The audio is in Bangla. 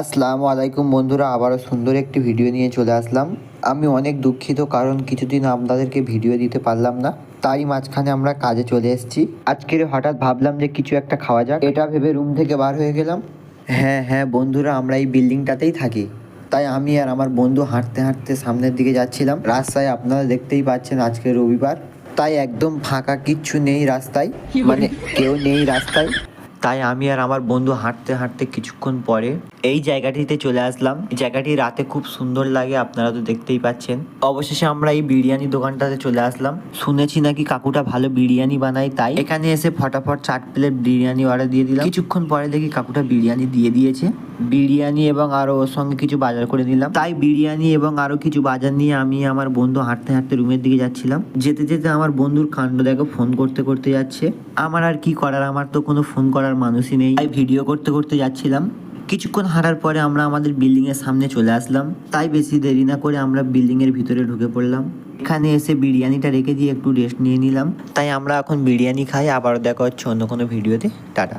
আসসালামু আলাইকুম বন্ধুরা, আবারও সুন্দর একটি ভিডিও নিয়ে চলে আসলাম। আমি অনেক দুঃখিত, কারণ কিছুদিন আপনাদেরকে ভিডিও দিতে পারলাম না, তাই মাঝখানে আমরা কাজে চলে এসেছি। আজকের হঠাৎ ভাবলাম যে কিছু একটা খাওয়া যাক, এটা ভেবে রুম থেকে বার হয়ে গেলাম। হ্যাঁ হ্যাঁ বন্ধুরা, আমরা এই বিল্ডিংটাতেই থাকি। তাই আমি আর আমার বন্ধু হাঁটতে হাঁটতে সামনের দিকে যাচ্ছিলাম। রাস্তায় আপনারা দেখতেই পাচ্ছেন আজকে রবিবার, তাই একদম ফাঁকা, কিচ্ছু নেই রাস্তায়, মানে কেউ নেই রাস্তায়। তাই আমি আর আমার বন্ধু হাঁটতে হাঁটতে কিছুক্ষণ পরে এই জায়গাটিতে চলে আসলাম। এই জায়গাটি রাতে খুব সুন্দর লাগে, আপনারা তো দেখতেই পাচ্ছেন। অবশেষে আমরা এই বিরিয়ানি দোকানটাতে চলে আসলাম। শুনেছি নাকি কাকুটা ভালো বিরিয়ানি বানায়, তাই এখানে এসে ফটাফট 4 প্লেট বিরিয়ানি অর্ডার দিয়ে দিলাম। কিছুক্ষণ পরে দেখি কাকুটা বিরিয়ানি দিয়ে দিয়েছে। বিরিয়ানি এবং আরো ওর সঙ্গে কিছু বাজার করে নিলাম। তাই বিরিয়ানি এবং আরো কিছু বাজার নিয়ে আমি আমার বন্ধু হাঁটতে হাঁটতে রুমের দিকে যাচ্ছিলাম। যেতে যেতে আমার বন্ধুর কাণ্ড দেখো, ফোন করতে করতে যাচ্ছে। আমার আর কি করার, আমার তো কোনো ফোন করার মানুষই নেই, তাই ভিডিও করতে করতে যাচ্ছিলাম। কিছুক্ষণ হাঁটার পরে আমরা আমাদের বিল্ডিং এর সামনে চলে আসলাম। তাই বেশি দেরি না করে আমরা বিল্ডিং এর ভিতরে ঢুকে পড়লাম। এখানে এসে বিরিয়ানিটা রেখে দিয়ে একটু রেস্ট নিয়ে নিলাম। তাই আমরা এখন বিরিয়ানি খাই। আবারও দেখা হচ্ছে অন্য কোনো ভিডিওতে। টাটা।